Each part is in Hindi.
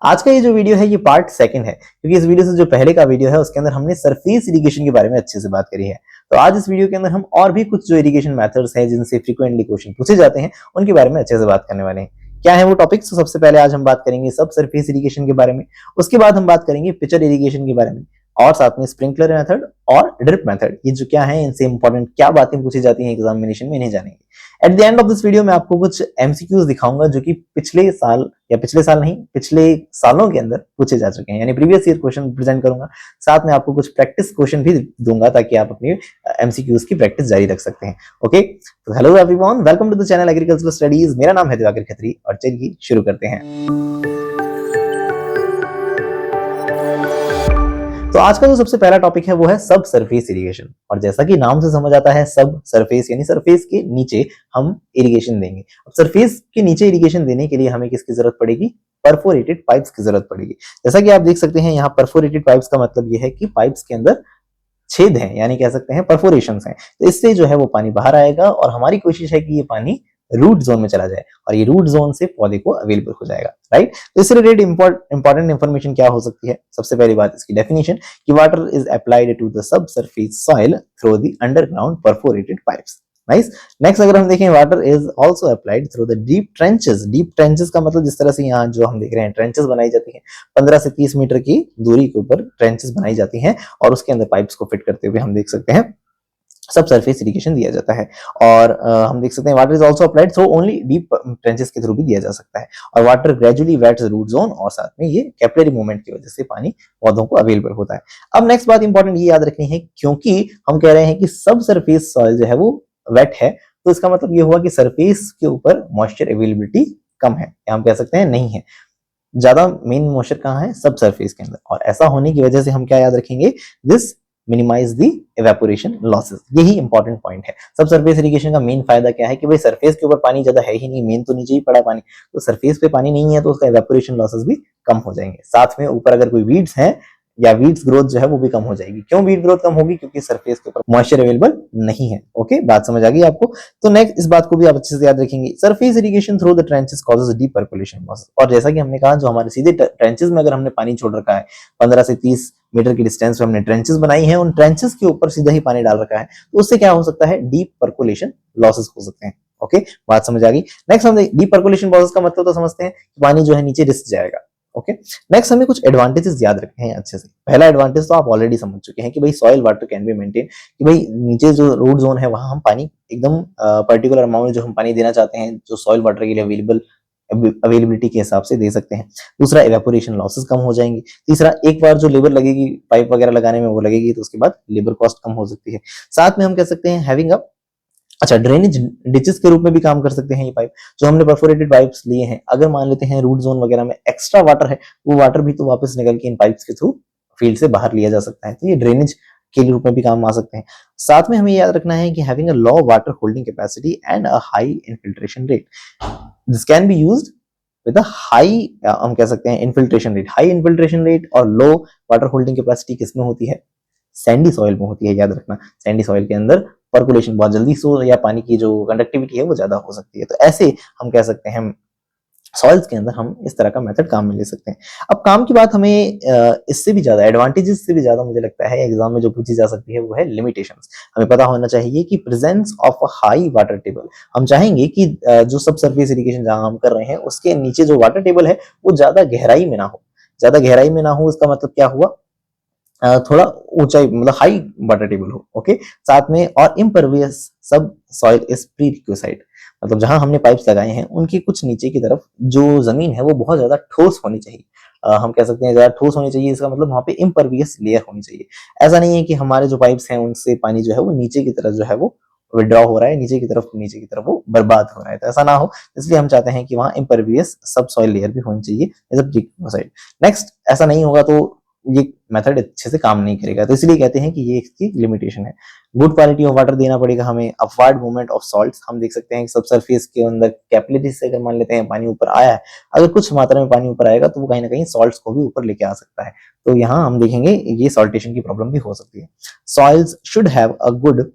आज का ये जो वीडियो है ये पार्ट सेकंड है, क्योंकि इस वीडियो से जो पहले का वीडियो है उसके अंदर हमने सरफेस इरिगेशन के बारे में अच्छे से बात करी है। तो आज इस वीडियो के अंदर हम और भी कुछ जो इरिगेशन मेथड्स हैं जिनसे फ्रीक्वेंटली क्वेश्चन पूछे जाते हैं उनके बारे में अच्छे से बात करने वाले हैं। क्या है वो टॉपिक्स? तो सबसे पहले आज हम बात करेंगे सब सरफेस इरिगेशन के बारे में, उसके बाद हम बात करेंगे पिचर इरिगेशन के बारे में, और साथ में स्प्रिंकलर मेथड और ड्रिप मेथड। ये जो क्या है, इनसे इंपॉर्टेंट क्या बातें पूछी जाती हैं एग्जामिनेशन में, इन्हें जानेंगे। At the end of this video मैं आपको कुछ एमसीक्यूज दिखाऊंगा जो कि पिछले सालों के अंदर पूछे जा चुके हैं, यानी प्रीवियस ईयर क्वेश्चन प्रेजेंट करूंगा। साथ में आपको कुछ प्रैक्टिस क्वेश्चन भी दूंगा ताकि आप अपनी एमसीक्यूज की प्रैक्टिस जारी रख सकते हैं। ओके, तो hello everyone, welcome to the channel agricultural studies. मेरा नाम है दिवाकर खत्री और चलिए शुरू करते हैं। तो आज का जो सबसे पहला टॉपिक है वो है सब सरफेस इरिगेशन, और जैसा कि नाम से समझ आता है सब सरफेस यानी सरफेस के नीचे हम इरिगेशन देंगे। अब सरफेस के नीचे इरिगेशन देने के लिए हमें किसकी जरूरत पड़ेगी? परफोरेटेड पाइप्स की जरूरत पड़ेगी। जैसा कि आप देख सकते हैं यहाँ परफोरेटेड पाइप्स का मतलब ये है कि पाइप्स के अंदर छेद हैं, यानी कह सकते हैं परफोरेशंस हैं। तो इससे जो है वो पानी बाहर आएगा और हमारी कोशिश है कि ये पानी रूट जोन में चला जाए और ये रूट जोन से पौधे को अवेलेबल हो जाएगा, राइट। तो इससे रिलेटेड इंपॉर्टेंट इंफॉर्मेशन क्या हो सकती है? सबसे पहली बात इसकी डेफिनेशन कि water is applied to the subsurface soil through the underground perforated pipes. Nice. Next अगर हम देखें, water is also applied through the deep trenches. Deep trenches का मतलब जिस तरह से यहाँ जो हम देख रहे हैं ट्रेंचेस बनाई जाती हैं, 15 से 30 मीटर की दूरी के ऊपर ट्रेंचेस बनाई जाती हैं और उसके अंदर पाइप्स को फिट करते हुए हम देख सकते हैं सब सरफेस इरिगेशन दिया जाता है। और हम देख सकते हैं water is also applied through only deep trenches के थ्रू भी दिया जा सकता है। और water gradually wets root zone और साथ में ये कैपिलरी मूवमेंट की वजह से पानी पौधों को अवेलेबल होता है। अब नेक्स्ट बात इंपॉर्टेंट ये याद रखनी है, क्योंकि हम कह रहे हैं कि सब सरफेस सॉइल जो है वो वेट है, तो इसका मतलब ये हुआ कि सरफेस के ऊपर मॉइस्चर अवेलेबिलिटी कम है, या हम कह सकते हैं नहीं है। ज्यादा मेन मॉइस्चर कहाँ है? सब सरफेस के अंदर। और ऐसा होने की वजह से हम क्या याद रखेंगे? This minimize the evaporation losses. यही इंपॉर्टेंट पॉइंट है। सब सरफेस इरिगेशन का मेन फायदा क्या है कि भाई सरफेस के ऊपर पानी ज्यादा है ही नहीं, मेन तो नीचे ही पड़ा पानी, तो सरफेस पे पानी नहीं है तो उसका इवेपोरेशन लॉसेस भी कम हो जाएंगे। साथ में ऊपर अगर कोई वीड्स हैं या वीड्स ग्रोथ जो है वो भी कम हो जाएगी। क्यों वीड ग्रोथ कम होगी? क्योंकि सरफेस के ऊपर मॉइस्चर अवेलेबल नहीं है। ओके, बात समझ आ गई आपको? तो नेक्स्ट इस बात को भी आप अच्छे से याद रखेंगे, surface irrigation through the trenches causes deep percolation losses. और जैसा कि हमने कहा, जो हमारे सीधे ट्रेंचेस में अगर हमने पानी छोड़ रखा है, 15 से 30 मीटर की डिस्टेंस पे हमने ट्रेंचेस बनाई है, उन ट्रेंचेस के ऊपर सीधा ही पानी डाल रखा है, तो उससे क्या हो सकता है? डीप परकोलेशन लॉसेस हो सकते हैं। ओके, बात समझ आ गई? नेक्स्ट हम डीप परकोलेशन लॉसेस का मतलब तो समझते हैं, पानी जो है नीचे रिस जाएगा। ओके, नेक्स्ट हमें कुछ एडवांटेजेस याद रखने हैं अच्छे से। पहला एडवांटेज तो आप ऑलरेडी समझ चुके हैं कि भाई soil water can be maintain, कि भाई नीचे जो रूट जोन है वहां हम पानी एकदम पर्टिकुलर अमाउंट जो हम पानी देना चाहते हैं, जो सॉइल वाटर के लिए अवेलेबिलिटी के हिसाब से दे सकते हैं। दूसरा, इवेपोरेशन लॉसेस कम हो जाएंगी। तीसरा, एक बार जो लेबर लगेगी पाइप वगैरह लगाने में वो लगेगी, तो उसके बाद लेबर कॉस्ट कम हो सकती है। साथ में हम कह सकते हैं हैविंग अ ड्रेनेज डिचेस के रूप में भी काम कर सकते हैं ये पाइप। जो हमने परफोरेटेड पाइप्स लिए हैं, अगर मान लेते हैं रूट जोन वगैरह में एक्स्ट्रा वाटर है, वो वाटर भी तो वापस निकल के इन पाइप्स के थ्रू फील्ड से बाहर लिया जा सकता है, तो ये ड्रेनेज के रूप में भी काम आ सकते हैं। साथ में हमें याद रखना है कि having a low water holding capacity and a high infiltration rate, this can be used with a high, हम कह सकते हैं infiltration rate. High infiltration rate और लो वाटर होल्डिंग कैपेसिटी किसमें होती है? सैंडी सॉइल में होती है, याद रखना। सैंडी सॉइल के अंदर पर्कुलेशन बहुत जल्दी सो या पानी की जो कंडक्टिविटी है वो ज्यादा हो सकती है। तो ऐसे हम कह सकते हैं सॉइल्स के अंदर हम इस तरह का मेथड काम में ले सकते हैं। अब काम की बात हमें इससे भी ज्यादा, एडवांटेजेस से भी ज्यादा मुझे लगता है एग्जाम में जो पूछी जा सकती है वो है लिमिटेशंस। हमें पता होना चाहिए कि presence of a high water table. हम चाहेंगे कि जो सब सरफेस इरिगेशन जहां हम कर रहे हैं उसके नीचे जो वाटर टेबल है वो ज्यादा गहराई में ना हो। ज्यादा गहराई में ना हो इसका मतलब क्या हुआ? थोड़ा ऊंचाई, मतलब हाई वाटर टेबल हो। ओके, साथ में और इम्परवियस सब सॉइल इज प्री रिक्विसाइट, मतलब जहां हमने पाइप्स लगाए हैं उनकी कुछ नीचे की तरफ जो जमीन है वो बहुत ज्यादा ठोस होनी चाहिए। हम कह सकते हैं ज्यादा ठोस होनी चाहिए, इसका मतलब वहां पे इम्परवियस लेयर होनी चाहिए। ऐसा नहीं है कि हमारे जो पाइप्स हैं उनसे पानी जो है वो नीचे की तरफ जो है वो विड्रॉ हो रहा है, नीचे की तरफ वो बर्बाद हो रहा है, तो ऐसा ना हो। इसलिए हम चाहते हैं कि वहां इम्परवियस सब सॉइल लेयर भी होनी चाहिए। नेक्स्ट, ऐसा नहीं होगा तो ये मेथड अच्छे से काम नहीं करेगा, तो इसलिए कहते हैं कि ये इसकी लिमिटेशन है। गुड क्वालिटी ऑफ वाटर देना पड़ेगा हमें। अपवर्ड मूवमेंट ऑफ सॉल्ट्स, हम देख सकते हैं कि सब सरफेस के अंदर कैपिलरी से अगर मान लेते हैं पानी ऊपर आया है, अगर कुछ मात्रा में पानी ऊपर आएगा तो वो कहीं ना कहीं सॉल्ट्स को भी ऊपर लेके आ सकता है, तो यहाँ हम देखेंगे ये सॉल्टेशन की प्रॉब्लम भी हो सकती है। Soils should have a good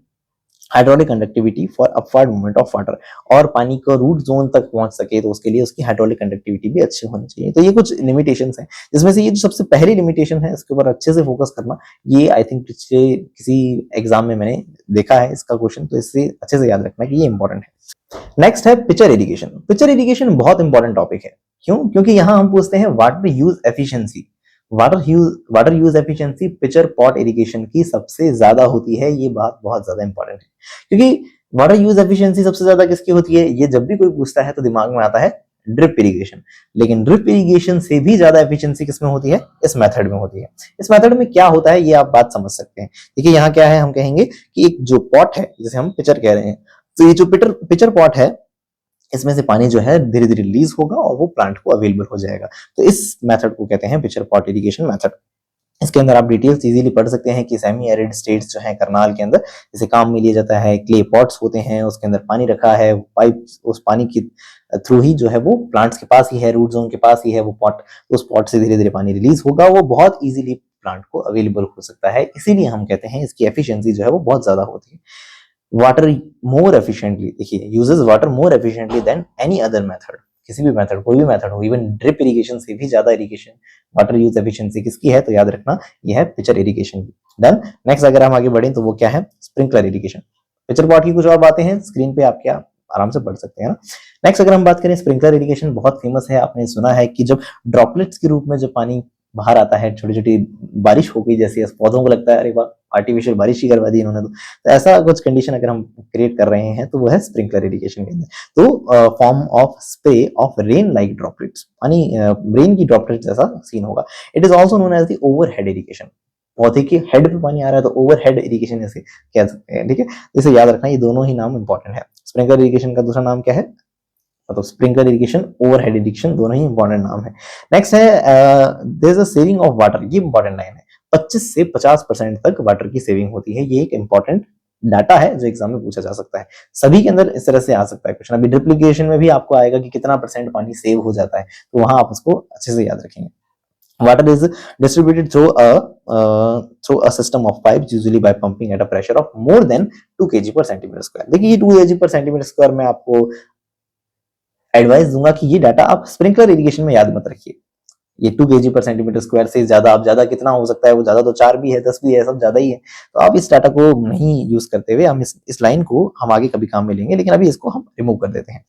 hydraulic conductivity for upward movement of water, और पानी को रूट जोन तक पहुंच सके तो उसके लिए उसकी हाइड्रोलिक कंडक्टिविटी भी अच्छी होनी चाहिए। तो ये कुछ लिमिटेशंस हैं, जिसमें से ये जो सबसे पहली लिमिटेशन है इसके ऊपर अच्छे से फोकस करना, ये आई थिंक पिछले किसी एग्जाम में मैंने देखा है इसका क्वेश्चन, तो इससे अच्छे से याद रखना कि ये इंपॉर्टेंट है। नेक्स्ट है पिक्चर इरिगेशन। पिक्चर इरिगेशन बहुत इंपॉर्टेंट टॉपिक है। क्यों? क्योंकि यहाँ हम पूछते हैं water use efficiency. Water use efficiency picture pot irrigation की सबसे ज्यादा होती है। ये बात बहुत ज्यादा इंपॉर्टेंट है, क्योंकि वाटर यूज एफिशिएंसी सबसे ज्यादा किसकी होती है, ये जब भी कोई पूछता है तो दिमाग में आता है ड्रिप इरिगेशन। लेकिन ड्रिप इरिगेशन से भी ज्यादा एफिशिएंसी किसमें होती है, इस मेथड में होती है। इस मेथड में क्या होता है ये आप बात समझ सकते हैं। देखिए यहाँ क्या है, हम कहेंगे कि एक जो पॉट है, जैसे हम पिक्चर कह रहे हैं, तो ये जो पिक्चर पॉट है, इसमें से पानी जो है धीरे धीरे रिलीज होगा और वो प्लांट को अवेलेबल हो जाएगा। तो इस मेथड को कहते हैं पिक्चर पॉट इरिगेशन मेथड। इसके अंदर आप डिटेल्स इजीली पढ़ सकते हैं कि सेमी एरिड स्टेट्स जो है करनाल के अंदर जैसे काम में लिया जाता है, क्ले पॉट्स होते हैं, उसके अंदर पानी रखा है, पाइप उस पानी की थ्रू ही जो है वो प्लांट्स के पास ही है, रूट जोन के पास ही है वो पॉट, तो उस पॉट से धीरे धीरे पानी रिलीज होगा, वो बहुत इजीली प्लांट को अवेलेबल हो सकता है। इसीलिए हम कहते हैं इसकी एफिशिएंसी जो है वो बहुत ज्यादा होती है। वाटर मोर एफिशिएंटली, देखिए uses water more efficiently than any other method. किसी भी मेथड, कोई भी मेथड हो, इवन ड्रिप इरिगेशन से भी ज्यादा इरिगेशन वाटर यूज एफिशिएंसी किसकी है, तो याद रखना ये है पिक्चर इरिगेशन की। डन। नेक्स्ट अगर हम आगे बढ़े तो वो क्या है, स्प्रिंकलर इरिगेशन। पिक्चर पॉट की कुछ और बातें हैं स्क्रीन पे, आप क्या आराम से पढ़ सकते हैं ना। नेक्स्ट अगर हम बात करें, स्प्रिंकलर इरिगेशन बहुत फेमस है, आपने सुना है कि जब ड्रॉपलेट्स के रूप में जब पानी बाहर आता है, छोटी छोटी बारिश हो गई जैसे, पौधों को लगता है अरे वाह आर्टिफिशियल बारिश ही करवा दी इन्होंने, तो ऐसा कुछ कंडीशन अगर हम क्रिएट कर रहे हैं तो वो है स्प्रिंकलर इरिगेशन के अंदर। तो form of spray of rain like droplets, यानी रेन की ड्रॉपलेट्स जैसा सीन होगा। It is also known as the overhead irrigation. पौधे के हेड पे पानी आ रहा है तो ओवरहेड इरिगेशन ऐसे कह सकते हैं, ठीक है। इसे याद रखना, ये दोनों ही नाम इंपॉर्टेंट है। स्प्रिंकलर इरिगेशन का दूसरा नाम क्या है, मतलब स्प्रिंकलर इरिगेशन, ओवरहेड इरिगेशन, दोनों ही इंपॉर्टेंट नाम है। नेक्स्ट है there is a saving of water. ये इंपॉर्टेंट लाइन है, 25 से 50% तक वाटर की सेविंग होती है। ये एक इंपॉर्टेंट डाटा है जो एग्जाम में पूछा जा सकता है। सभी के अंदर इस तरह से आ सकता है क्वेश्चन। अभी ड्रिप इरिगेशन में भी आपको आएगा कि कितना परसेंट पानी सेव हो जाता है, तो वहां आप उसको अच्छे से याद रखेंगे। Water is distributed through a system of pipes, usually by pumping at a pressure of more than 2 kg per centimeter square। देखिए ये 2 kg per centimeter square में आपको एडवाइस दूंगा कि ये डाटा आप स्प्रिंकलर इरिगेशन में याद मत रखिए। ये 2 kg पर सेंटीमीटर स्क्वायर से ज्यादा, आप ज्यादा कितना हो सकता है, वो ज्यादा तो 4 भी है, 10 भी है, सब ज्यादा ही है। तो आप इस डाटा को नहीं यूज करते हुए, हम इस लाइन को हम आगे कभी काम में लेंगे, लेकिन अभी इसको हम रिमूव कर देते हैं।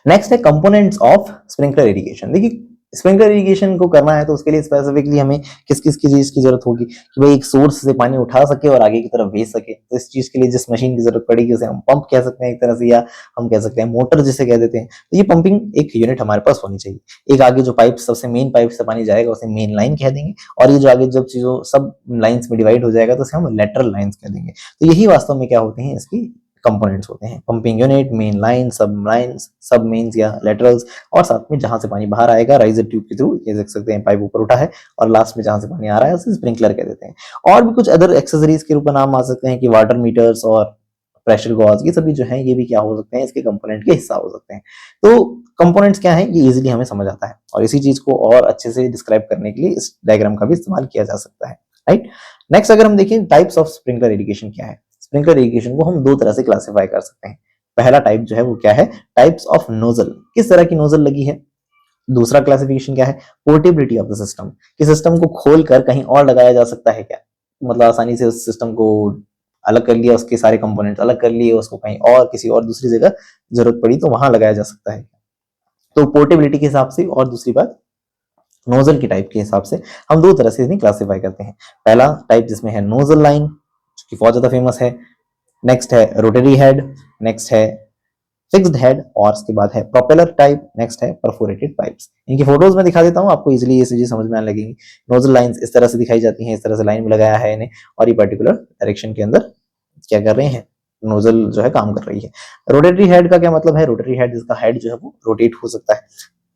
नेक्स्ट है कंपोनेंट्स ऑफ स्प्रिंकलर इरिगेशन। देखिए स्प्रिंकलर इरिगेशन को करना है तो उसके लिए स्पेसिफिकली हमें किस किस की चीज की जरूरत होगी कि भाई एक सोर्स से पानी उठा सके और आगे की तरफ भेज सके। तो इस चीज के लिए जिस मशीन की जरूरत पड़ेगी उसे हम पंप कह सकते हैं एक तरह से, या हम कह सकते हैं मोटर जिसे कह देते हैं। तो ये पंपिंग एक यूनिट हमारे पास होनी चाहिए। एक आगे जो पाइप, सबसे मेन पाइप से पानी जाएगा उसे मेन लाइन कह देंगे, और ये जो आगे जब चीजों सब लाइंस में डिवाइड हो जाएगा तो उसे हम लेटरल लाइंस कह देंगे। तो यही वास्तव में क्या होते हैं, इसकी कंपोनेंट्स होते हैं। पंपिंग यूनिट, मेन लाइन, सब मेन्स या लेटरल्स, और साथ में जहां से पानी बाहर आएगा राइजर ट्यूब के थ्रू, ये देख सकते हैं पाइप ऊपर उठा है, और लास्ट में जहां से पानी आ रहा है उसे स्प्रिंकलर कह देते हैं। और भी कुछ अदर एक्सेसरीज के रूप में नाम आ सकते हैं कि वाटर मीटर्स और प्रेशर गॉज, ये सभी जो है ये भी क्या हो सकते हैं, इसके कंपोनेंट के हिस्सा हो सकते हैं। तो कंपोनेंट्स क्या है ये इजीली हमें समझ आता है, और इसी चीज को और अच्छे से डिस्क्राइब करने के लिए इस डायग्राम का भी इस्तेमाल किया जा सकता है, राइट। नेक्स्ट अगर हम देखें टाइप्स ऑफ स्प्रिंकलर इरिगेशन क्या है। स्प्रिंकलर इरिगेशन को हम दो तरह से क्लासिफाई कर सकते हैं। पहला टाइप जो है वो क्या है, टाइप्स ऑफ नोजल, किस तरह की नोजल लगी है। दूसरा क्लासिफिकेशन क्या है, पोर्टेबिलिटी ऑफ द सिस्टम, कि सिस्टम को खोल कर कहीं और लगाया जा सकता है क्या, मतलब आसानी से उस सिस्टम को अलग कर लिया, उसके सारे कंपोनेंट्स अलग कर लिए, उसको कहीं और किसी और दूसरी जगह जरूरत पड़ी तो वहां लगाया जा सकता है। तो पोर्टेबिलिटी के हिसाब से, और दूसरी बात नोजल की टाइप के हिसाब से, हम दो तरह से इन्हें क्लासिफाई करते हैं। पहला टाइप जिसमें है नोजल लाइन, जो कि बहुत ज्यादा फेमस है। नेक्स्ट है रोटरी हेड, नेक्स्ट है फिक्स्ड हेड, और उसके बाद है प्रोपेलर टाइप, नेक्स्ट है परफोरेटेड पाइप्स। इनकी फोटोज में दिखा देता हूं आपको, इजीली ये चीजें समझ में आने लगेंगी। नोजल लाइंस इस तरह से दिखाई जाती हैं, इस तरह से लाइन में लगाया है इन्हें, और ये पर्टिकुलर डायरेक्शन के अंदर क्या कर रहे हैं, नोजल जो है काम कर रही है। रोटेटरी हेड का क्या मतलब है, रोटरी हेड जिसका हेड जो है वो रोटेट हो सकता है।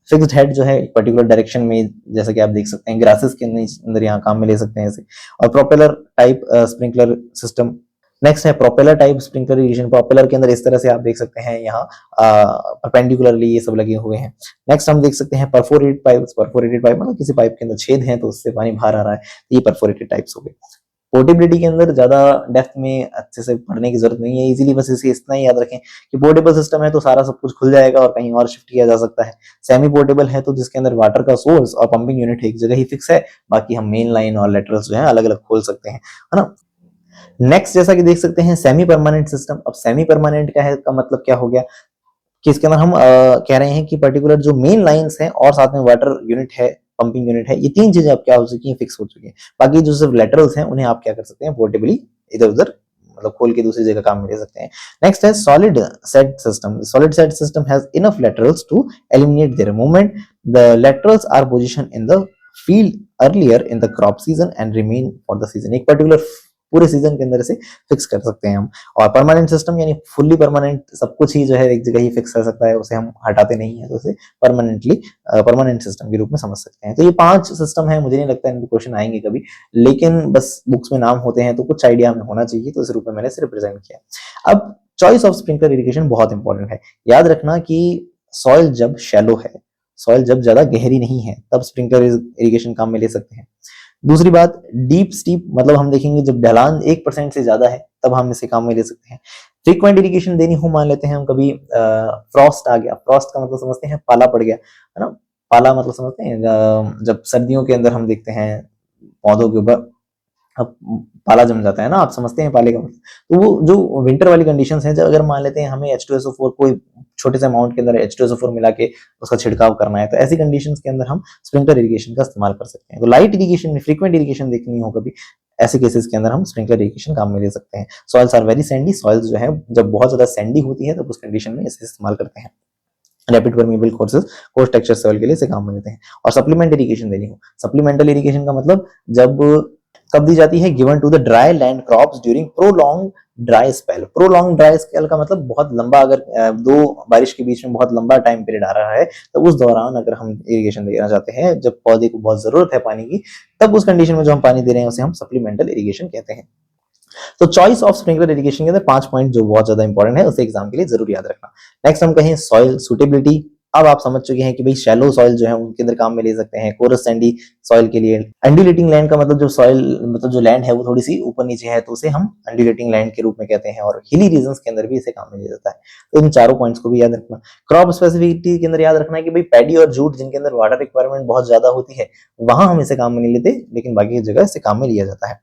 फिक्स्ड हेड जो है पर्टिकुलर डायरेक्शन में, जैसा कि आप देख सकते हैं ग्रासेस के अंदर यहाँ काम में ले सकते हैं इसे। और propeller type sprinkler system. Next है propeller type sprinkler irrigation. Propeller के अंदर इस तरह से आप देख सकते हैं यहाँ परपेंडिकुलरली ये सब लगे हुए हैं। नेक्स्ट हम देख सकते हैं परफोरेटेड पाइप। परफोरेटेड पाइप मतलब किसी पाइप के अंदर छेद है तो उससे पानी बाहर आ रहा है, तो ये परफोरेटेड टाइप्स हो गए। पोर्टेबिलिटी के अंदर ज्यादा डेप्थ में अच्छे से पढ़ने की जरूरत नहीं है, इजीली बस इसे इतना ही याद रखें कि पोर्टेबल सिस्टम है तो सारा सब कुछ खुल जाएगा और कहीं और शिफ्ट किया जा सकता है। सेमी पोर्टेबल है तो जिसके अंदर वाटर का सोर्स और पंपिंग यूनिट एक जगह ही फिक्स है, बाकी हम मेन लाइन और लेटरल्स जो है अलग अलग खोल सकते हैं, है ना। नेक्स्ट जैसा कि देख सकते हैं सेमी परमानेंट सिस्टम। अब सेमी परमानेंट का है का मतलब क्या हो गया कि इसके अंदर हम कह रहे हैं कि पर्टिकुलर जो मेन लाइंस हैं और साथ में वाटर यूनिट है, पंपिंग यूनिट है, ये तीन चीजें अब क्या हो चुकी हैं, फिक्स हो चुकी हैं। बाकी जो सिर्फ लेटरल्स हैं उन्हें आप क्या कर सकते हैं, पोर्टेबली इधर उधर मतलब खोल के दूसरी जगह काम में ले सकते हैं। नेक्स्ट है solid set system. Solid set system has enough laterals to eliminate their movement. The laterals are position in the field earlier in the crop season and remain for the season. एक पर्टिकुलर पूरे सीजन के अंदर इसे फिक्स कर सकते हैं हम। और परमानेंट सिस्टम यानी फुल्ली परमानेंट, सब कुछ ही जो है एक जगह ही फिक्स कर सकता है, उसे हम हटाते नहीं है, तो उसे परमानेंट सिस्टम के रूप में समझ सकते हैं। तो ये 5 सिस्टम है, मुझे नहीं लगता इनके क्वेश्चन आएंगे कभी, लेकिन बस बुक्स में नाम होते हैं तो कुछ आइडिया हमें होना चाहिए, तो इस रूप में मैंने इसे रिप्रेजेंट किया। अब चॉइस ऑफ स्प्रिंकलर इरिगेशन बहुत इंपॉर्टेंट है। याद रखना कि सॉइल जब शैलो है, सॉइल जब ज्यादा गहरी नहीं है, तब स्प्रिंकलर इरिगेशन काम में ले सकते हैं। दूसरी बात, डीप स्टीप मतलब हम देखेंगे जब ढलान 1% से ज्यादा है तब हम इसे काम में ले सकते हैं। फ्रीक्वेंट इरिगेशन देनी हो, मान लेते हैं हम कभी फ्रॉस्ट आ गया, फ्रॉस्ट का मतलब समझते हैं पाला पड़ गया, है ना। पाला मतलब समझते हैं जब सर्दियों के अंदर हम देखते हैं पौधों के ऊपर अब पाला जम जाता है ना, आप समझते हैं पाले का मतलब। तो वो जो विंटर वाली कंडीशंस हैं, जब अगर मान लेते हैं हमें H2SO4 कोई छोटे से अमाउंट के अंदर H2SO4 मिला के उसका छिड़काव करना है, तो ऐसी कंडीशंस के अंदर हम स्प्रिंकलर इरिगेशन का इस्तेमाल कर सकते हैं। तो लाइट इरिगेशन में फ्रीक्वेंट इरिगेशन देखनी हो कभी, ऐसे केसेस के अंदर हम स्प्रिंकलर इरिगेशन काम में ले सकते हैं। Soils are very sandy, soils जो है जब बहुत ज्यादा सैंडी होती है तब उस कंडीशन में इसे इस्तेमाल करते हैं। Rapid permeable course texture soil के लिए इसे काम में लेते हैं। और सप्लीमेंट इरिगेशन देनी हो, सप्लीमेंटल इरिगेशन का मतलब जब कब दी जाती है, given to the dry land crops during prolong dry spell. Prolong dry spell का मतलब बहुत लंबा, अगर दो बारिश के बीच में बहुत लंबा टाइम पीरियड आ रहा है, तो उस दौरान अगर हम इरिगेशन देना चाहते हैं, जब पौधे को बहुत जरूरत है पानी की, तब उस कंडीशन में जो हम पानी दे रहे हैं उसे हम सप्लीमेंटल इरिगेशन कहते हैं। तो चॉइस ऑफ स्प्रिंकलर इरिगेशन के अंदर 5 पॉइंट जो बहुत ज्यादा इंपॉर्टेंट है, उसे एग्जाम के लिए जरूर याद रखना। नेक्स्ट हम कहें सॉइल सुटेबिलिटी। अब आप समझ चुके हैं कि भाई शैलो सॉइल जो है उनके अंदर काम में ले सकते हैं, कोरस सैंडी सॉइल के लिए। अंडुलेटिंग लैंड का मतलब जो सॉइल मतलब जो लैंड है वो थोड़ी सी ऊपर नीचे है, तो उसे हम अंडुलेटिंग लैंड के रूप में कहते हैं। और हिली रीजन्स के अंदर भी इसे काम में लिया जाता है। तो इन चारों पॉइंट्स को भी याद रखना। क्रॉप स्पेसिफिसिटी के अंदर याद रखना है कि भाई पैडी और जूट जिनके अंदर वाटर रिक्वायरमेंट बहुत ज्यादा होती है, वहां हम इसे काम में नहीं लेते, लेकिन बाकी जगह इसे काम में लिया जाता है।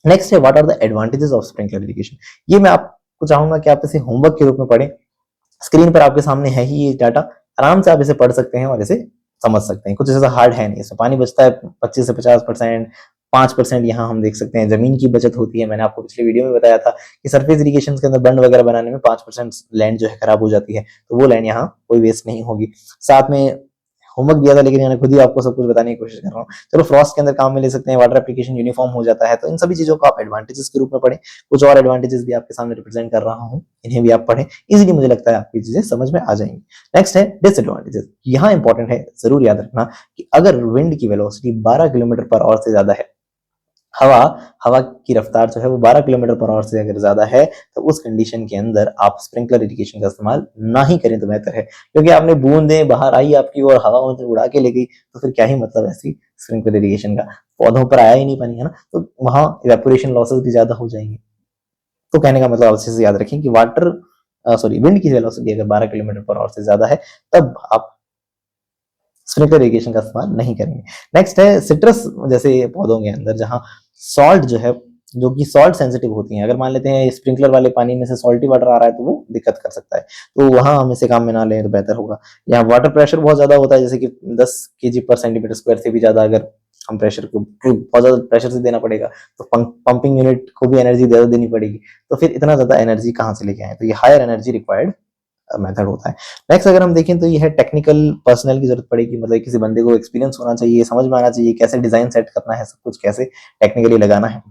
नेक्स्ट है what are the advantages of sprinkler irrigation. ये मैं आपको चाहूंगा कि आप इसे होमवर्क के रूप में पढ़ें। स्क्रीन पर आपके सामने है ही ये डाटा, आराम से आप इसे पढ़ सकते हैं और इसे समझ सकते हैं। कुछ ऐसा हार्ड है नहीं, इसमें पानी बचता है 25 से 50%, 5% यहाँ हम देख सकते हैं जमीन की बचत होती है। मैंने आपको पिछले वीडियो में बताया था कि सरफेस इरिगेशन के अंदर बंड वगैरह बनाने में 5% लैंड जो है खराब हो जाती है, तो वो लैंड यहाँ कोई वेस्ट नहीं होगी। साथ में होमवर्क दिया था, लेकिन मैंने खुद ही आपको सब कुछ बताने की कोशिश कर रहा हूँ। चलो फ्रॉस्ट के अंदर काम में ले सकते हैं, वाटर एप्लीकेशन यूनिफॉर्म हो जाता है। तो इन सभी चीजों को आप एडवांटेजेस के रूप में पढ़ें। कुछ और एडवांटेजेस भी आपके सामने रिप्रेजेंट कर रहा हूँ, इन्हें भी आप पढ़ें, इजीली मुझे लगता है आपकी चीजें समझ में आ जाएंगी। नेक्स्ट है डिसएडवांटेजेस। यहाँ इंपॉर्टेंट है, जरूर याद रखना कि अगर विंड की वेलोसिटी 12 किलोमीटर पर आवर से ज्यादा है, हवा हवा की रफ्तार जो है वो 12 किलोमीटर पर आवर से अगर ज्यादा है, तो उस कंडीशन के अंदर आप स्प्रिंकलर इरिगेशन का इस्तेमाल ना ही करें तो बेहतर है। क्योंकि आपने बूंदें बाहर आई आपकी और हवा उसे उड़ा के ले गई, तो फिर क्या ही मतलब ऐसी स्प्रिंकलर इरिगेशन का, पौधों पर आया ही नहीं पानी, है ना। तो वहां इवेपोरेशन लॉसेस भी ज्यादा हो जाएंगे। तो कहने का मतलब अच्छे से याद रखें कि विंड की वेलोसिटी अगर 12 किलोमीटर पर आवर से ज्यादा है, तब आप स्प्रिंकलर इरिगेशन का इस्तेमाल नहीं करेंगे। नेक्स्ट है सिट्रस जैसे पौधों के अंदर जहां सॉल्ट जो है, जो कि सॉल्ट सेंसिटिव होती हैं, अगर मान लेते हैं स्प्रिंकलर वाले पानी में से सॉल्टी वाटर आ रहा है तो वो दिक्कत कर सकता है, तो वहां हम इसे काम में ना लें तो बेहतर होगा। यहाँ वाटर प्रेशर बहुत ज्यादा होता है, जैसे कि 10 kg पर सेंटीमीटर स्क्वायर से भी ज्यादा अगर हम प्रेशर को बहुत ज्यादा प्रेशर से देना पड़ेगा, तो पंपिंग यूनिट को भी एनर्जी ज्यादा देनी पड़ेगी, तो फिर इतना ज्यादा एनर्जी कहाँ से लेके आए, तो ये हायर एनर्जी रिक्वायर्ड मेथड होता है। नेक्स्ट अगर हम देखें तो ये है टेक्निकल पर्सनल की जरूरत पड़ेगी, मतलब किसी बंदे को एक्सपीरियंस होना चाहिए, समझ में आना चाहिए कैसे डिजाइन सेट करना है, सब कुछ कैसे टेक्निकली लगाना है।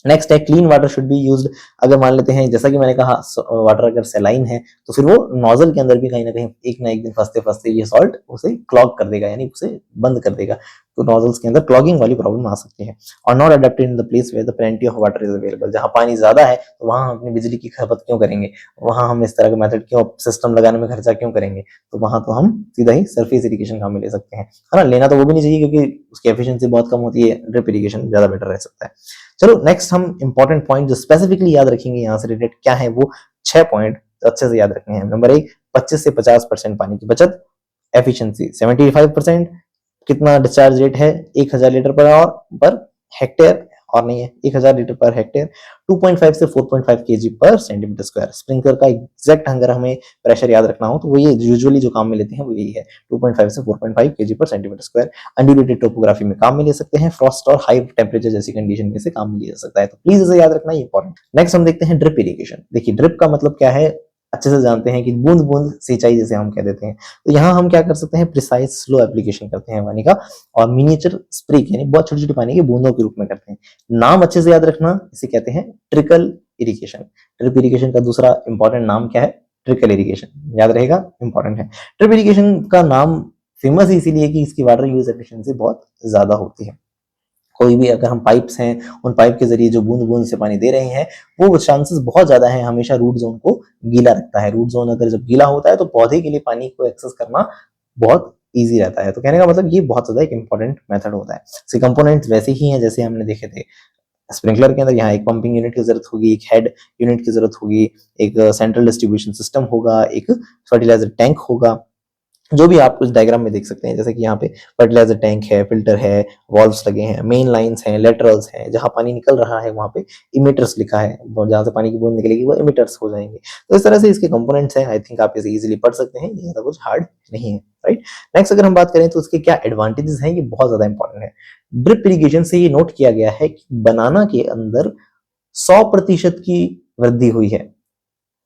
नेक्स्ट है clean water should be used. अगर मान लेते हैं जैसा कि मैंने कहा वाटर अगर सेलाइन है, तो फिर वो नोजल के अंदर भी कहीं ना कहीं एक ना एक दिन फंसते फंसते ये सॉल्ट उसे क्लॉग कर देगा, यानी उसे बंद कर देगा। नोजल्स के अंदर क्लॉगिंग वाली प्रॉब्लम आ सकती है। और not adapted in the place where the plenty of water is available, जहां पानी ज्यादा है तो वहां हम अपनी बिजली की खपत क्यों करेंगे, वहां हम इस तरह का मेथड क्यों, सिस्टम लगाने में खर्चा क्यों करेंगे, तो वहां तो हम सीधा ही सरफेस इरिगेशन काम में ले सकते हैं, है ना। लेना तो वो भी नहीं चाहिए क्योंकि उसकी एफिशिएंसी बहुत कम होती है, ड्रिप इरिगेशन ज्यादा बेटर रह सकता है। चलो नेक्स्ट हम इंपॉर्टेंट पॉइंट जो स्पेसिफिकली याद रखेंगे यहाँ से रिलेटेड क्या है, वो 6 पॉइंट अच्छे से याद रखने हैं। नंबर 1, 25 से 50% पानी की बचत, एफिशिएंसी 75%, कितना डिस्चार्ज रेट है 1000 litre per hour per hectare, और नहीं है 1000 लीटर पर हेक्टेयर, 2.5 से 4.5 केजी पर सेंटीमीटर स्क्वायर। स्प्रिंकलर का एग्जैक्ट अगर हमें प्रेशर याद रखना हो तो वो ये यूजुअली जो काम में लेते हैं वो यही है, 2.5 से 4.5 केजी पर सेंटीमीटर स्क्वायर। अनड्यूलेटेड टोपोग्राफी में काम में ले सकते हैं, फ्रॉस्ट और हाई टेम्परेचर जैसी कंडीशन में से काम में लिया जा सकता है, तो प्लीज इसे याद रखना, इंपॉर्टेंट। नेक्स्ट हम देखते हैं ड्रिप इरिगेशन। देखिए ड्रिप का मतलब क्या है, अच्छे से जानते हैं कि बूंद बूंद सिंचाई जैसे हम कह देते हैं। तो यहाँ हम क्या कर सकते हैं, प्रिसाइज स्लो एप्लीकेशन करते हैं पानी का, और मिनिएचर स्प्रिक यानी बहुत छोटी छोटी पानी की बूंदों के रूप में करते हैं। नाम अच्छे से याद रखना, इसे कहते हैं ट्रिकल इरिगेशन। ड्रिप इरिगेशन का दूसरा इंपॉर्टेंट नाम क्या है, ट्रिकल इरिगेशन, याद रहेगा, इंपॉर्टेंट है। ड्रिप इरिगेशन का नाम फेमस इसीलिए कि इसकी वाटर यूज एफिशिएंसी बहुत ज्यादा होती है। कोई भी अगर हम पाइप्स हैं, उन पाइप के जरिए जो बूंद बूंद से पानी दे रहे हैं, वो चांसेस बहुत ज्यादा है हमेशा रूट जोन को गीला रखता है। रूट जोन अगर जब गीला होता है तो पौधे के लिए पानी को एक्सेस करना बहुत ईजी रहता है। तो कहने का मतलब ये बहुत ज्यादा एक इंपॉर्टेंट मेथड होता है। इसके कंपोनेंट्स वैसे ही हैं जैसे हमने देखे थे स्प्रिंकलर के अंदर। यहाँ एक पंपिंग यूनिट की जरूरत होगी, एक हेड यूनिट की जरूरत होगी, एक सेंट्रल डिस्ट्रीब्यूशन सिस्टम होगा, एक फर्टिलाइजर टैंक होगा, जो भी आप कुछ डायग्राम में देख सकते हैं। जैसे कि यहाँ पे फर्टिलाइजर टैंक है, फिल्टर है, वॉल्व्स लगे हैं, मेन लाइंस हैं, लेटरल्स हैं, जहां पानी निकल रहा है वहां पे इमिटर्स लिखा है, जहां से पानी की बूंद निकलेगी वो इमिटर्स हो जाएंगे। तो इस तरह से इसके कंपोनेंट्स हैं। आई थिंक आप इसे इजीली पढ़ सकते हैं, ये कुछ हार्ड नहीं है, राइट। नेक्स्ट अगर हम बात करें तो उसके क्या एडवांटेजेस हैं, ये बहुत ज्यादा इंपॉर्टेंट है। ड्रिप इरिगेशन से ये नोट किया गया है कि बनाना के अंदर 100% की वृद्धि हुई है,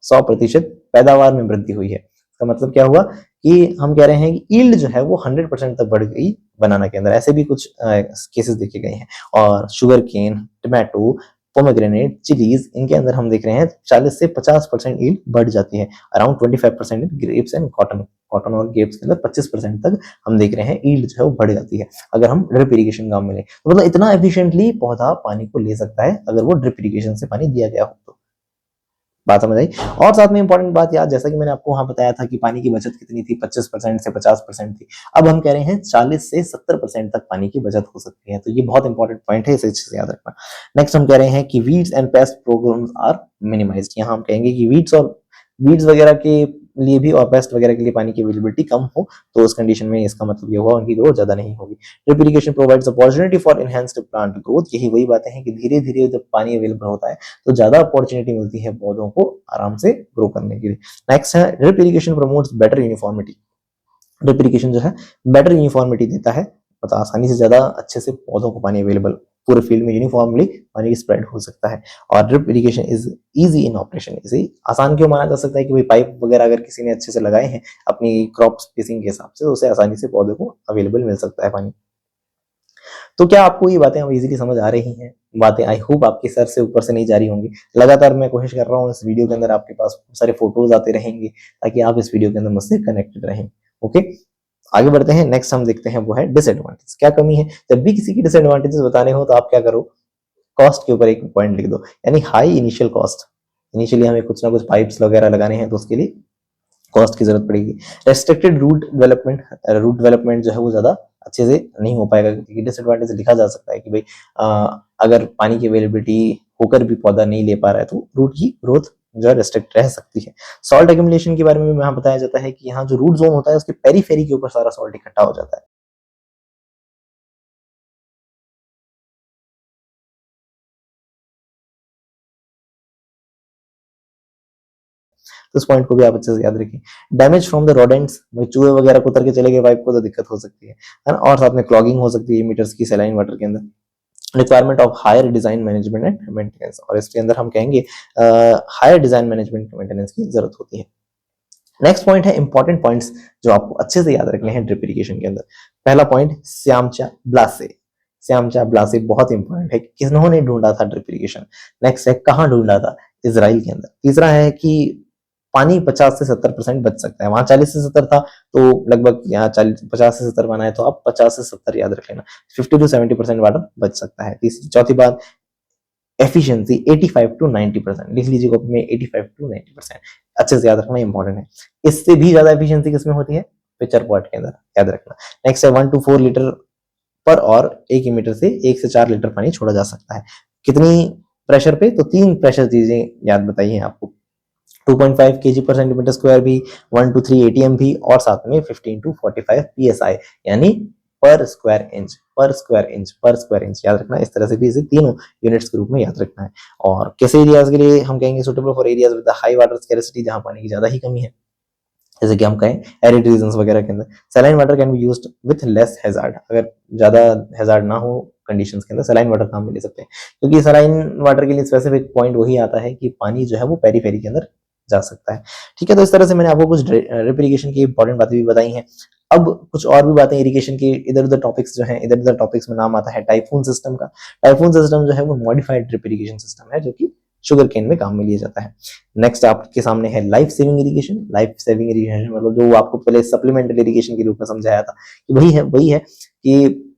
100% पैदावार में वृद्धि हुई है। इसका मतलब क्या हुआ कि हम कह रहे हैं कि ईल्ड जो है वो 100% तक बढ़ गई बनाना के अंदर। ऐसे भी कुछ केसेस देखे गए हैं। और sugarcane, tomato, pomegranate, chillies, इनके अंदर हम देख रहे हैं 40 से 50% ईल्ड बढ़ जाती है। Around 25% in grapes and cotton, cotton और ग्रेप्स के अंदर 25% तक हम देख रहे हैं ईल्ड जो है वो बढ़ जाती है अगर हम ड्रिप इरिगेशन काम में लें। तो मतलब इतना एफिशिएंटली पौधा पानी को ले सकता है अगर वो ड्रिप इरिगेशन से पानी दिया गया हो तो। बात समझ आई। और साथ में इंपॉर्टेंट बात याद, जैसा कि मैंने आपको वहां बताया था कि पानी की बचत कितनी थी, 25% से 50% थी। अब हम कह रहे हैं 40 से 70% तक पानी की बचत हो सकती है। तो ये बहुत इंपॉर्टेंट पॉइंट है, इसे अच्छे से याद रखना। नेक्स्ट हम कह रहे हैं कि weeds and pest programmes are minimized. यहाँ हम कहेंगे कि वीड्स वगैरह के लिए भी और पेस्ट वगैरह के लिए पानी की अवेलेबिलिटी कम हो, तो उस कंडीशन में इसका मतलब ये होगा उनकी ग्रोथ ज्यादा नहीं होगी। Drip irrigation provides opportunity for enhanced plant growth. यही वही बातें हैं कि धीरे धीरे जब पानी अवेलेबल होता है तो ज्यादा अपॉर्चुनिटी मिलती है पौधों को आराम से ग्रो करने के लिए। नेक्स्ट है drip irrigation promotes better uniformity. Drip irrigation जो है बेटर यूनिफॉर्मिटी देता है, मतलब आसानी से ज्यादा अच्छे से पौधों को पानी अवेलेबल पूरे फील्ड में यूनिफॉर्मली पानी की स्प्रेड हो सकता है। और drip irrigation is easy in operation. इसे आसान क्यों माना जा सकता है कि भाई पाइप वगैरह अगर किसी ने अच्छे से लगाए हैं अपनी क्रॉप स्पेसिंग के हिसाब से, तो उसे आसानी से पौधे को अवेलेबल मिल सकता है पानी। तो क्या आपको ये बातें अब इजीली समझ आ रही हैं? बातें आई होप आपके सर से ऊपर से नहीं जा रही होंगी। लगातार मैं कोशिश कर रहा हूँ इस वीडियो के अंदर आपके पास बहुत सारे फोटोज आते रहेंगे ताकि आप इस वीडियो के अंदर मुझसे कनेक्टेड रहें। ओके, आगे बढ़ते हैं। नेक्स्ट हम देखते हैं वो है डिसएडवांटेज। क्या कमी है? जब भी किसी की डिसएडवांटेजेस बताने हो तो आप क्या करो, कॉस्ट के ऊपर एक पॉइंट लिख दो, यानी हाई इनिशियल कॉस्ट। इनिशियली हमें कुछ ना कुछ पाइप्स वगैरह लगाने हैं तो उसके लिए कॉस्ट की जरूरत पड़ेगी। रेस्ट्रिक्टेड रूट डेवलपमेंट जो है वो ज्यादा अच्छे से नहीं हो पाएगा, क्योंकि डिसएडवांटेज लिखा जा सकता है कि भाई अगर पानी की अवेलेबिलिटी होकर भी पौधा नहीं ले पा रहा है तो रूट की ग्रोथ जो है रेस्ट्रिक्ट रह सकती है। सॉल्ट एक्यूमुलेशन के बारे में यहाँ बताया जाता है कि यहाँ जो रूट जोन होता है उसके पेरीफेरी के ऊपर सारा सॉल्ट इकट्ठा हो जाता है। तो इस पॉइंट को भी आप अच्छे से याद रखें। डैमेज फ्रॉम द रोडेंट्स, चूहे वगैरह को उतर के चले गए पाइप को तो दिक्कत हो सकती है ना। और साथ में क्लॉगिंग हो सकती है मीटर्स की सैलाइन वाटर के अंदर। Requirement of higher design management and maintenance, और इसके अंदर हम कहेंगे हायर डिजाइन मैनेजमेंट मेंटेनेंस की जरूरत होती है। नेक्स्ट पॉइंट है इंपॉर्टेंट पॉइंट्स जो आपको अच्छे से याद रखने हैं ड्रिप इरिगेशन के अंदर। पहला पॉइंट श्यामचा ब्लासे। श्यामचा ब्लासे बहुत इंपॉर्टेंट है, किन्होंने ढूंढा था ड्रिप इरिगेशन। नेक्स्ट है कहाँ ढूंढा था, इजराइल के अंदर। तीसरा है कि पानी 50 से 70% बच सकता है। वहां 40 से 70 था, तो लगभग यहाँ 50 से 70 बनाए, तो आप 50 से 70 याद रख लेना। 50 to 70% वाटर बच सकता है। चौथी बात, एफिशिएंसी 85 to 90%, लिख लीजिए कॉपी में 85 to 90%, अच्छे से याद रखना, इंपॉर्टेंट है। इससे भी ज्यादा एफिशिएंसी किसमें होती है? पिचर पॉट के अंदर, याद रखना। नेक्स्ट है 1 to 4 लीटर पर और 1 मीटर से 1 से 4 लीटर पानी छोड़ा जा सकता है। कितनी प्रेशर पे? तो 3 प्रेशर चीजें याद बताइए आपको। 2.5 kg पर सेंटीमीटर स्क्वायर भी, 1 to 3 ATM भी, और साथ में 15 to 45 PSI, यानी पर स्क्वायर इंच, पर स्क्वायर इंच, पर स्क्वायर इंच, याद रखना। इस तरह से भी इसे तीनों यूनिट्स के रूप में याद रखना है। और कैसे एरियाज के लिए हम कहेंगे? Suitable for areas with high water scarcity, जहां पानी की ज्यादा ही कमी है, जैसे कि हम कहें एरिड रीजन्स वगैरह के अंदर। Saline water can be used with less hazard, अगर ज्यादा हैजार्ड ना हो कंडीशंस के अंदर सैलाइन वाटर काम में ले सकते हैं, क्योंकि सैलाइन वाटर के लिए स्पेसिफिक पॉइंट वही आता है कि पानी जो है वो पेरीफेरी के अंदर जा सकता है। ठीक है, तो इस तरह से मैंने आपको कुछ ड्रिप इरिगेशन की इंपॉर्टेंट बातें भी बताई हैं। अब कुछ और भी बातें इरिगेशन की, इधर उधर टॉपिक्स जो हैं, इधर उधर टॉपिक्स में नाम आता है टाइफून सिस्टम का। टाइफून सिस्टम जो है वो मॉडिफाइड ड्रिप इरिगेशन सिस्टम है, जो कि शुगर केन में काम में लिया जाता है। नेक्स्ट आपके सामने है life saving irrigation. Life saving irrigation मतलब जो आपको पहले सप्लीमेंटरी इरिगेशन के रूप में समझाया था, कि वही है कि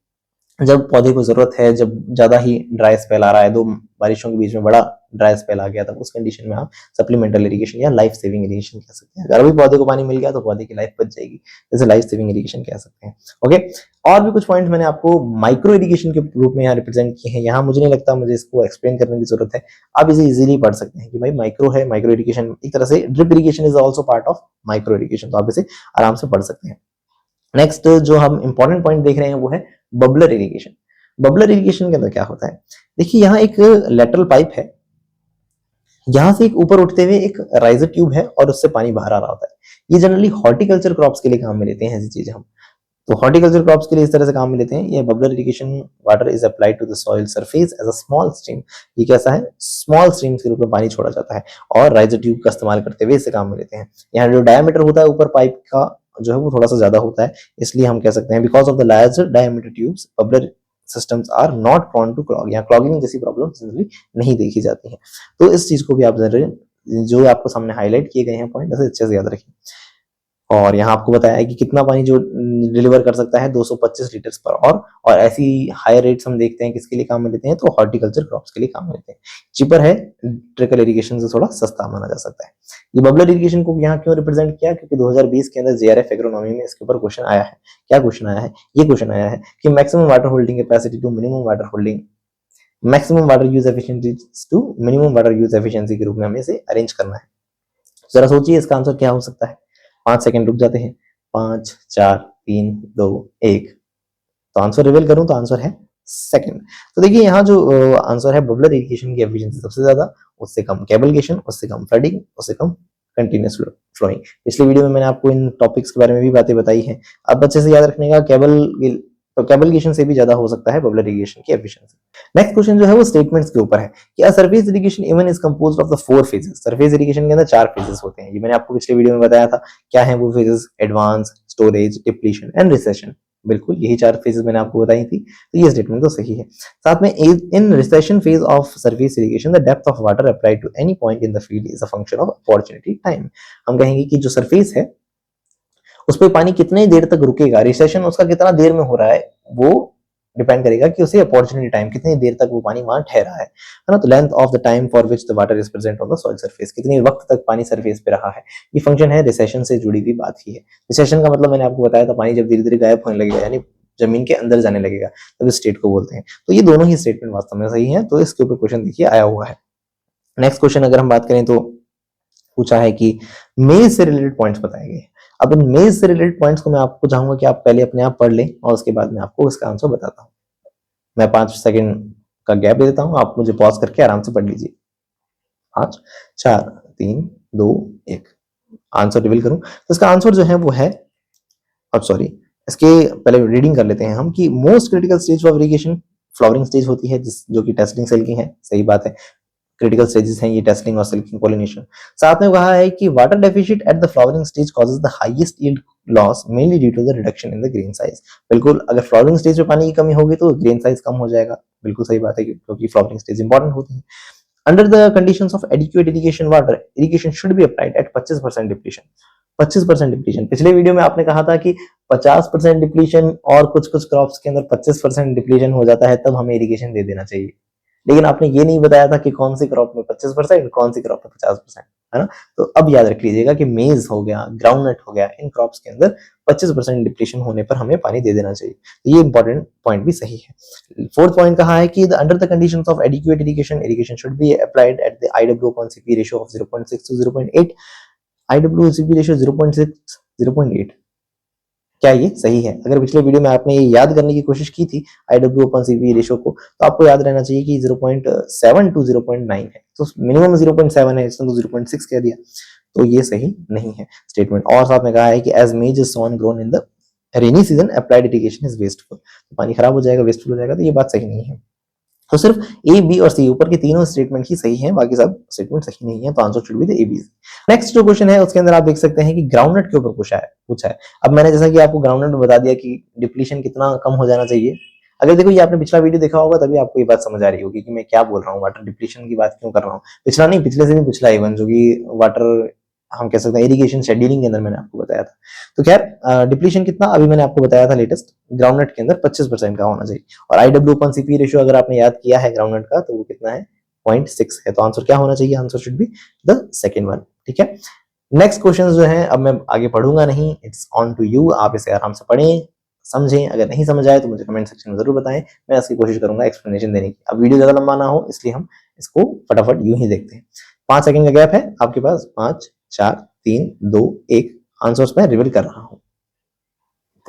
जब पौधे को जरूरत है, जब ज्यादा ही ड्राई स्पेल आ रहा है, 2 बारिशों के बीच में बड़ा ड्राई स्पेल आ गया, तब उस कंडीशन में आप सप्लीमेंटल इरिगेशन या लाइफ सेविंग इरिगेशन कह सकते हैं। अगर अभी पौधे को पानी मिल गया तो पौधे की लाइफ बच जाएगी, जैसे लाइफ सेविंग इरिगेशन कह सकते हैं। ओके, और भी कुछ पॉइंट मैंने आपको माइक्रो इरिगेशन के रूप में यहाँ रिप्रेजेंट किए हैं। यहाँ मुझे नहीं लगता मुझे इसको एक्सप्लेन करने की जरूरत है, आप इसे इजीली पढ़ सकते हैं कि भाई माइक्रो है, माइक्रो इरिगेशन एक तरह से drip irrigation is also part of micro irrigation, तो आप इसे आराम से पढ़ सकते हैं। नेक्स्ट जो हम इंपॉर्टेंट पॉइंट देख रहे हैं वो है बबलर इरिगेशन। बबलर इरिगेशन के अंदर क्या होता है? देखिए, यहाँ एक लेटरल पाइप है, यहां से एक ऊपर उठते हुए एक राइजर ट्यूब है, और उससे पानी बाहर आ रहा होता है। ये जनरली हॉर्टिकल्चर क्रॉप्स के लिए काम में लेते हैं ऐसी चीजें हम, तो हॉर्टिकल्चर क्रॉप्स के लिए इस तरह से काम में लेते हैं। ये bubbler irrigation water is applied to the soil surface as a small stream. ये कैसा है? स्मॉल स्ट्रीम के रूप में पानी छोड़ा जाता है, और राइजर ट्यूब का इस्तेमाल करते हुए इसे काम में लेते हैं। यहाँ जो डायमीटर होता है ऊपर पाइप का जो है वो थोड़ा सा ज्यादा होता है, इसलिए हम कह सकते हैं because of the larger diameter tubes bubbler systems are not prone to clog. यहाँ क्लॉगिंग जैसी प्रॉब्लम जनरली नहीं देखी जाती है। तो इस चीज को भी आप जो आपको सामने हाईलाइट किए गए हैं पॉइंट, ऐसे अच्छे से याद रखिए। और यहाँ आपको बताया है कि कितना पानी जो डिलीवर कर सकता है, 225 लीटर्स पर और ऐसी हाई रेट्स हम देखते हैं किसके लिए काम में लेते हैं? तो हॉर्टिकल्चर क्रॉप्स के लिए काम में लेते हैं। चिपर है, ट्रिकल इरिगेशन से थोड़ा सस्ता माना जा सकता है। ये बबलर इरिगेशन को यहाँ क्यों रिप्रेजेंट किया? क्योंकि 2020 के अंदर जेआरएफ एग्रोनॉमी में इसके ऊपर क्वेश्चन आया है। क्या क्वेश्चन आया है? ये क्वेश्चन आया है कि maximum water holding capacity to minimum water holding, maximum water use efficiency to minimum water use efficiency के रूप में हमें इसे अरेंज करना है। जरा सोचिए इसका आंसर क्या हो सकता है? 5 सेकंड रुक जाते हैं। 5, 4, 3, 2, 1। तो आंसर रिवील करूं तो आंसर है सेकंड। तो देखिए यहाँ जो आंसर है बबलर इरिगेशन की एफिशिएंसी सबसे ज्यादा, उससे कम कैबलगेशन, उससे कम फ्लडिंग, उससे कम कंटिन्यूअस फ्लोइंग। पिछले वीडियो में मैंने आपको इन टॉपिक्स के बारे में भी बातें बताई हैं। अब अच्छे से याद रखने का, कैबलगेशन से भी ज्यादा हो सकता है बबलर इरिगेशन की एफिशिएंसी। नेक्स्ट क्वेश्चन जो है वो स्टेटमेंट्स के ऊपर है कि a surface irrigation even is composed of the 4 phases. Surface irrigation के अंदर 4 फेजेस होते हैं। ये मैंने आपको पिछले वीडियो में बताया था। क्या है वो phases? Advance, storage, depletion and recession. बिल्कुल यही 4 फेजेस मैंने आपको बताई थी, तो ये स्टेटमेंट तो सही है। साथ में in recession phase of surface irrigation the depth of water applied to any point in the field is a function of opportunity time. हम कहेंगे कि जो सरफेस है उस पर पानी कितनी देर तक रुकेगा, रिसेशन उसका कितना देर में हो रहा है, वो डिपेंड करेगा कि उसे अपॉर्चुनिटी टाइम, कितनी देर तक वो पानी वहां ठहरा है ना। तो length of the time for which the water is present on the soil surface, कितनी वक्त तक पानी सरफेस पे रहा है, ये फंक्शन है रिसेशन से जुड़ी हुई बात ही है। रिसेशन का मतलब मैंने आपको बताया था, पानी जब धीरे धीरे गायब होने लगेगा, यानी जमीन के अंदर जाने लगेगा, तब इस स्टेट को बोलते हैं। तो ये दोनों ही स्टेटमेंट वास्तव में सही है, तो इसके ऊपर क्वेश्चन देखिए आया हुआ है। नेक्स्ट क्वेश्चन अगर हम बात करें तो पूछा है कि मेज से रिलेटेड पॉइंट्स बताए गए। अब इन मेज से रिलेटेड पॉइंट्स को मैं आपको चाहूंगा कि आप पहले अपने आप पढ़ लें, और उसके बाद मैं आपको इसका आंसर बताता हूँ। मैं 5 सेकंड का गैप दे देता हूँ, आप मुझे पॉज करके आराम से पढ़ लीजिए। 5, 4, 3, 2, 1। आंसर रिवील करूं तो इसका आंसर जो है वो है, अब सॉरी, इसके पहले रीडिंग कर लेते हैं हम कि most critical stage of irrigation flowering stage होती है, जो कि टेस्टिंग सेल की है। सही बात है, क्रिटिकल स्टेजेस हैं ये टेस्टिंग और सिल्किंग पॉलिनेशन। साथ में कहा है कि water deficit at the flowering stage causes the highest yield loss mainly due to the reduction in the grain size. बिल्कुल, अगर फ्लावरिंग स्टेज में पानी की कमी होगी तो ग्रेन साइज कम हो जाएगा। बिल्कुल सही बात है, क्योंकि फ्लावरिंग स्टेज इंपॉर्टेंट होती है। Under the conditions of adequate irrigation water irrigation should be applied at 25% depletion. 25% depletion, पिछले वीडियो में आपने कहा था कि 50% डिप्लीशन और कुछ कुछ क्रॉप्स के अंदर 25% डिप्लीशन हो जाता है तब हमें इरिगेशन दे देना चाहिए, लेकिन आपने ये नहीं बताया था कि कौन सी क्रॉप में 25%, कौन सी क्रॉप में 50%, है ना। तो अब याद रख लीजिएगा कि मेज हो गया, ग्राउंडनट हो गया, इन क्रॉप्स के अंदर 25% डिप्लीशन होने पर हमें पानी दे देना चाहिए। तो ये इंपॉर्टेंट पॉइंट भी सही है। फोर्थ पॉइंट कहा है कि under the conditions of adequate irrigation irrigation should be applied at the IW/CP ratio of 0.6 to 0.8। IW/CP ratio 0.6 0.8, क्या ये सही है? अगर पिछले वीडियो में आपने ये याद करने की कोशिश की थी IW/CP रेशियो को, तो आपको याद रहना चाहिए कि 0.7 to 0.9 है, तो मिनिमम 0.7 है, इसने तो 0.6 कह दिया, तो ये सही नहीं है स्टेटमेंट। और साथ में कहा है कि as maize is sown grown in the rainy season applied irrigation is wasteful, पानी खराब हो जाएगा, वेस्टफुल हो जाएगा, तो ये बात सही नहीं है। तो सिर्फ ए, बी और सी, ऊपर के तीनों स्टेटमेंट ही सही हैं, बाकी सब स्टेटमेंट सही नहीं है, तो answer should be the A, B. Next जो क्वेश्चन है उसके अंदर आप देख सकते हैं कि ग्राउंडनट के ऊपर पूछा है। अब मैंने जैसा कि आपको ग्राउंडनट में बता दिया कि डिप्लीशन कितना कम हो जाना चाहिए। अगर देखो ये आपने पिछला वीडियो देखा होगा तभी आपको ये बात समझ आ रही होगी कि मैं क्या बोल रहा हूँ, वाटर डिप्लीशन की बात क्यों कर रहा हूँ। पिछला नहीं, पिछले से भी पिछला इवन जो कि वाटर हम कह सकते हैं इरिगेशन शेड्यूलिंग के अंदर मैंने आपको बताया था। तो खैर डिप्लीशन कितना अभी मैंने आपको बताया था लेटेस्ट, ग्राउंडनट के अंदर 25% का होना चाहिए। और IW/CP रेशियो अगर आपने याद किया है ग्राउंडनट का तो वो कितना है, 0.6 है। तो आंसर क्या होना चाहिए, answer should be the second one. ठीक है, नेक्स्ट क्वेश्चन जो है अब मैं आगे पढ़ूंगा नहीं, इट्स ऑन टू यू, आप इसे आराम से पढ़ें, समझें। अगर नहीं समझ आए तो मुझे कमेंट सेक्शन में जरूर बताएं, मैं इसकी कोशिश करूंगा एक्सप्लेनेशन देने की। अब वीडियो ज्यादा लंबा ना हो इसलिए हम इसको फटाफट यूं ही देखते हैं। 5 सेकंड का गैप है आपके पास, 5 4 3 2 1। आंसर्स मैं रिवील कर रहा हूं,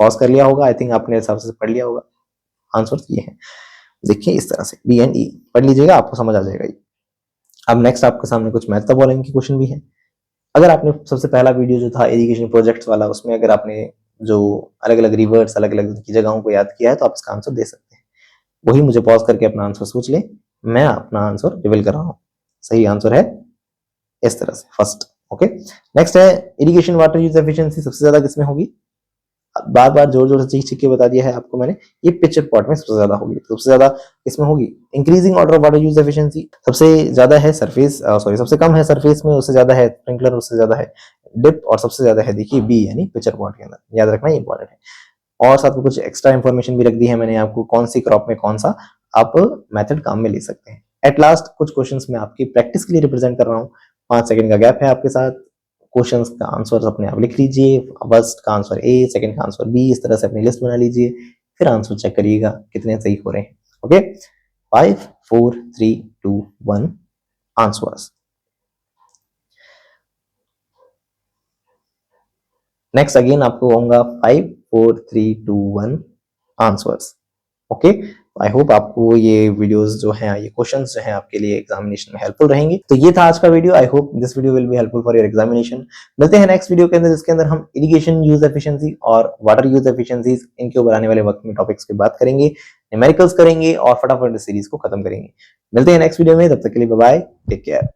पॉज कर लिया होगा, आई थिंक आपने हिसाब से पढ़ लिया होगा। आंसर्स ये हैं, देखिए इस तरह से बी एंड ई पढ़ लीजिएगा, आपको समझ आ जाएगा ये। अब नेक्स्ट आपके सामने कुछ मैथ बोलेंगे की क्वेश्चन भी है। अगर आपने सबसे पहला वीडियो जो था इरिगेशन प्रोजेक्ट्स वाला, उसमें अगर आपने जो अलग अलग रिवर्स अलग अलग की जगहों को याद किया है तो आप इसका आंसर दे सकते हैं। वही मुझे पॉज करके अपना आंसर सोच ले, मैं अपना आंसर रिवील कर रहा हूँ। सही आंसर है इस तरह से, फर्स्ट। ओके, नेक्स्ट है इरिगेशन वाटर यूज एफिशिएंसी सबसे ज्यादा किसमें होगी। बार बार जोर जोर से चीख चीख के बता दिया है आपको मैंने, ये पिक्चर पॉट में सबसे ज्यादा होगी। सबसे ज्यादा किसमें होगी, increasing order of water use efficiency सबसे ज्यादा है सरफेस, सॉरी सबसे कम है सरफेस में, उससे ज्यादा है स्प्रिंकलर, उससे ज्यादा है डिप, और सबसे ज्यादा है देखिए बी यानी पिक्चर पॉट के अंदर। याद रखना ये इंपॉर्टेंट है। और साथ में कुछ एक्स्ट्रा इंफॉर्मेशन भी रख दी है मैंने आपको, कौन सी क्रॉप में कौन सा आप मेथड काम में ले सकते हैं। एट लास्ट कुछ क्वेश्चंस में आपकी प्रैक्टिस के लिए रिप्रेजेंट कर रहा हूँ। 5 सेकंड का गैप है आपके साथ, क्वेश्चंस का आंसर अपने आप लिख लीजिए। फर्स्ट का आंसर ए, सेकंड का आंसर बी, इस तरह से अपनी लिस्ट बना लीजिए, फिर आंसर चेक करिएगा कितने सही हो रहे हैं। Okay, 5 4 3 2 1 answers. नेक्स्ट अगेन आपको होगा 5 4 3 2 1 आंसर्स। ओके, आई होप आपको ये वीडियोस जो हैं, ये क्वेश्चंस जो हैं आपके लिए एग्जामिनेशन में हेल्पफुल रहेंगे। तो ये था आज का video, I hope this video will be helpful for your examination. मिलते हैं नेक्स्ट वीडियो के अंदर, जिसके अंदर हम इरिगेशन यूज एफिशिएंसी और वाटर यूज एफिशिएंसीज इनके ऊपर आने वाले वक्त में टॉपिक्स की बात करेंगे, न्यूमेरिकल्स करेंगे और फटाफट इस सीरीज को खत्म करेंगे। मिलते हैं नेक्स्ट वीडियो में, तब तक के लिए बाय बाय, टेक केयर।